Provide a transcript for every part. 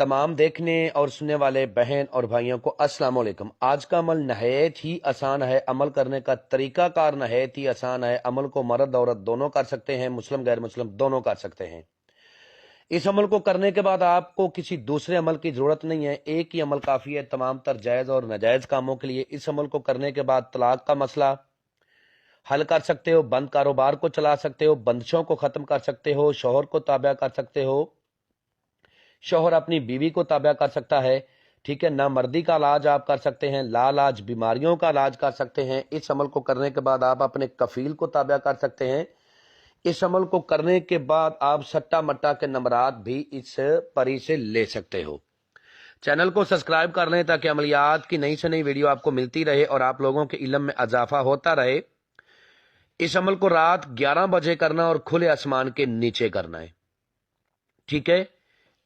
تمام دیکھنے اور سننے والے بہن اور بھائیوں کو السلام علیکم۔ آج کا عمل نہایت ہی آسان ہے، عمل کرنے کا طریقہ کار نہایت ہی آسان ہے۔ عمل کو مرد عورت دونوں کر سکتے ہیں، مسلم غیر مسلم دونوں کر سکتے ہیں۔ اس عمل کو کرنے کے بعد آپ کو کسی دوسرے عمل کی ضرورت نہیں ہے، ایک ہی عمل کافی ہے تمام تر جائز اور ناجائز کاموں کے لیے۔ اس عمل کو کرنے کے بعد طلاق کا مسئلہ حل کر سکتے ہو، بند کاروبار کو چلا سکتے ہو، بندشوں کو ختم کر سکتے ہو، شوہر کو تابع کر سکتے ہو، شوہر اپنی بیوی کو تابع کر سکتا ہے، ٹھیک ہے، نامردی کا علاج آپ کر سکتے ہیں، لاعلاج بیماریوں کا علاج کر سکتے ہیں۔ اس عمل کو کرنے کے بعد آپ اپنے کفیل کو تابع کر سکتے ہیں۔ اس عمل کو کرنے کے بعد آپ سٹا مٹا کے نمبرات بھی اس پری سے لے سکتے ہو۔ چینل کو سبسکرائب کر لیں تاکہ عملیات کی نئی سے نئی ویڈیو آپ کو ملتی رہے اور آپ لوگوں کے علم میں اضافہ ہوتا رہے۔ اس عمل کو رات 11 بجے کرنا اور کھلے آسمان کے نیچے کرنا ہے، ٹھیک ہے۔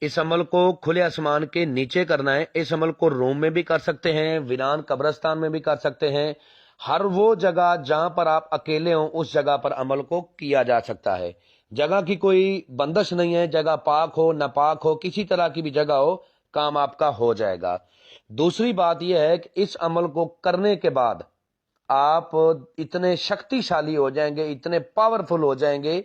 اس عمل کو کھلے آسمان کے نیچے کرنا ہے۔ اس عمل کو روم میں بھی کر سکتے ہیں، ویران قبرستان میں بھی کر سکتے ہیں، ہر وہ جگہ جہاں پر آپ اکیلے ہوں اس جگہ پر عمل کو کیا جا سکتا ہے۔ جگہ کی کوئی بندش نہیں ہے، جگہ پاک ہو ناپاک ہو کسی طرح کی بھی جگہ ہو، کام آپ کا ہو جائے گا۔ دوسری بات یہ ہے کہ اس عمل کو کرنے کے بعد آپ اتنے شکتیشالی ہو جائیں گے، اتنے پاورفل ہو جائیں گے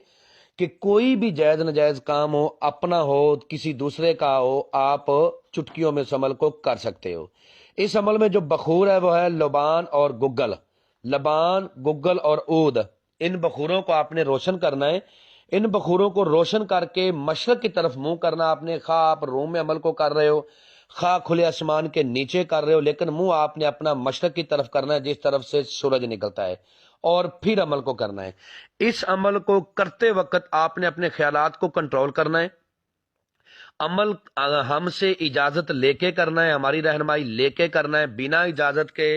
کہ کوئی بھی جائز ناجائز کام ہو، اپنا ہو کسی دوسرے کا ہو، آپ چٹکیوں میں اس عمل کو کر سکتے ہو۔ اس عمل میں جو بخور ہے وہ ہے لبان اور گگل، لبان گگل اور عود، ان بخوروں کو آپ نے روشن کرنا ہے۔ ان بخوروں کو روشن کر کے مشرق کی طرف منہ کرنا آپ نے، خواہ آپ روم میں عمل کو کر رہے ہو خواہ کھلے آسمان کے نیچے کر رہے ہو، لیکن منہ آپ نے اپنا مشرق کی طرف کرنا ہے جس طرف سے سورج نکلتا ہے، اور پھر عمل کو کرنا ہے۔ اس عمل کو کرتے وقت آپ نے اپنے خیالات کو کنٹرول کرنا ہے۔ عمل ہم سے اجازت لے کے کرنا ہے، ہماری رہنمائی لے کے کرنا ہے۔ بنا اجازت کے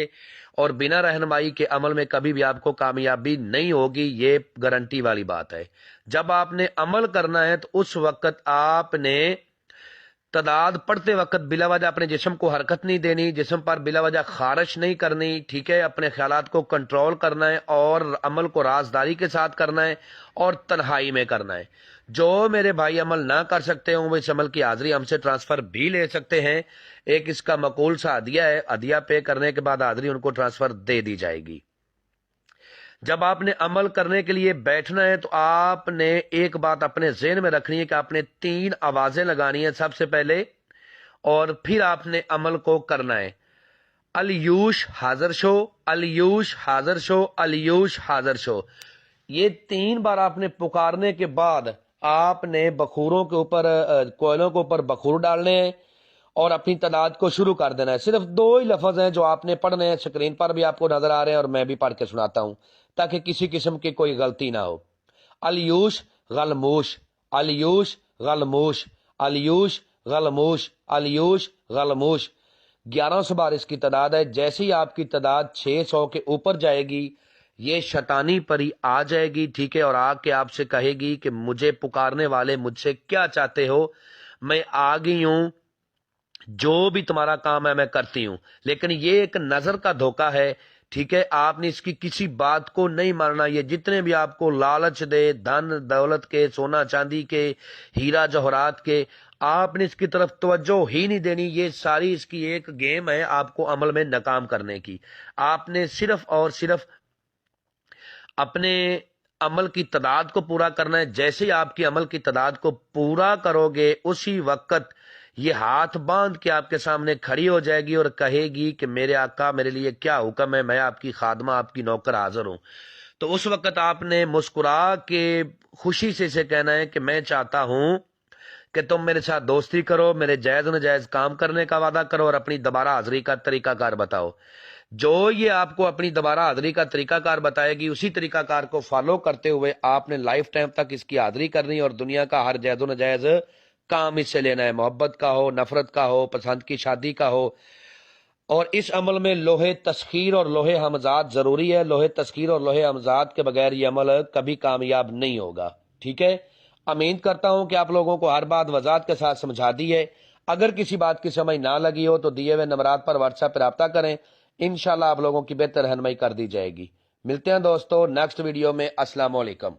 اور بنا رہنمائی کے عمل میں کبھی بھی آپ کو کامیابی نہیں ہوگی، یہ گارنٹی والی بات ہے۔ جب آپ نے عمل کرنا ہے تو اس وقت آپ نے تعداد پڑھتے وقت بلا وجہ اپنے جسم کو حرکت نہیں دینی، جسم پر بلا وجہ خارش نہیں کرنی، ٹھیک ہے، اپنے خیالات کو کنٹرول کرنا ہے اور عمل کو رازداری کے ساتھ کرنا ہے اور تنہائی میں کرنا ہے۔ جو میرے بھائی عمل نہ کر سکتے ہوں وہ اس عمل کی حاضری ہم سے ٹرانسفر بھی لے سکتے ہیں۔ ایک اس کا معقول سا ہدیہ ہے، ہدیہ پے کرنے کے بعد حاضری ان کو ٹرانسفر دے دی جائے گی۔ جب آپ نے عمل کرنے کے لیے بیٹھنا ہے تو آپ نے ایک بات اپنے ذہن میں رکھنی ہے کہ آپ نے 3 آوازیں لگانی ہیں سب سے پہلے، اور پھر آپ نے عمل کو کرنا ہے۔ الیوش حاضر شو، الیوش حاضر شو، الیوش حاضر شو، یہ 3 بار آپ نے پکارنے کے بعد آپ نے بخوروں کے اوپر کوئلوں کے اوپر بخور ڈالنے ہیں اور اپنی تعداد کو شروع کر دینا ہے۔ صرف 2 ہی لفظ ہیں جو آپ نے پڑھنے ہیں، سکرین پر بھی آپ کو نظر آ رہے ہیں اور میں بھی پڑھ کے سناتا ہوں تاکہ کسی قسم کی کوئی غلطی نہ ہو۔ الیوش غلموش، الیوش غلموش، الیوش غلموش، الیوش غلموش، 1100 بار اس کی تعداد ہے۔ جیسے ہی آپ کی تعداد 600 کے اوپر جائے گی یہ شیطانی پری آ جائے گی، ٹھیک ہے، اور آ کے آپ سے کہے گی کہ مجھے پکارنے والے مجھ سے کیا چاہتے ہو، میں آ گئی ہوں، جو بھی تمہارا کام ہے میں کرتی ہوں۔ لیکن یہ ایک نظر کا دھوکہ ہے، ٹھیک ہے، آپ نے اس کی کسی بات کو نہیں ماننا۔ یہ جتنے بھی آپ کو لالچ دے، دھن دولت کے، سونا چاندی کے، ہیرا جوہرات کے، آپ نے اس کی طرف توجہ ہی نہیں دینی۔ یہ ساری اس کی ایک گیم ہے آپ کو عمل میں ناکام کرنے کی۔ آپ نے صرف اور صرف اپنے عمل کی تعداد کو پورا کرنا ہے۔ جیسے ہی آپ کی عمل کی تعداد کو پورا کرو گے اسی وقت یہ ہاتھ باندھ کے آپ کے سامنے کھڑی ہو جائے گی اور کہے گی کہ میرے آقا میرے لیے کیا حکم ہے، میں آپ کی خادمہ آپ کی نوکر حاضر ہوں۔ تو اس وقت آپ نے مسکرا کے خوشی سے اسے کہنا ہے کہ میں چاہتا ہوں کہ تم میرے ساتھ دوستی کرو، میرے جائز ناجائز کام کرنے کا وعدہ کرو اور اپنی دوبارہ حاضری کا طریقہ کار بتاؤ۔ جو یہ آپ کو اپنی دوبارہ حاضری کا طریقہ کار بتائے گی اسی طریقہ کار کو فالو کرتے ہوئے آپ نے لائف ٹائم تک اس کی حاضری کرنی اور دنیا کا ہر جائز و ناجائز کام اس سے لینا ہے، محبت کا ہو، نفرت کا ہو، پسند کی شادی کا ہو۔ اور اس عمل میں لوہے تسخیر اور لوہے حمزات ضروری ہے، لوہے تسخیر اور لوہے حمزات کے بغیر یہ عمل کبھی کامیاب نہیں ہوگا، ٹھیک ہے۔ امید کرتا ہوں کہ آپ لوگوں کو ہر بات وضاحت کے ساتھ سمجھا دی ہے۔ اگر کسی بات کی سمجھ نہ لگی ہو تو دیے ہوئے نمبرات پر واٹس ایپ پہ رابطہ کریں، انشاءاللہ آپ لوگوں کی بہتر رہنمائی کر دی جائے گی۔ ملتے ہیں دوستو نیکسٹ ویڈیو میں۔ السلام علیکم۔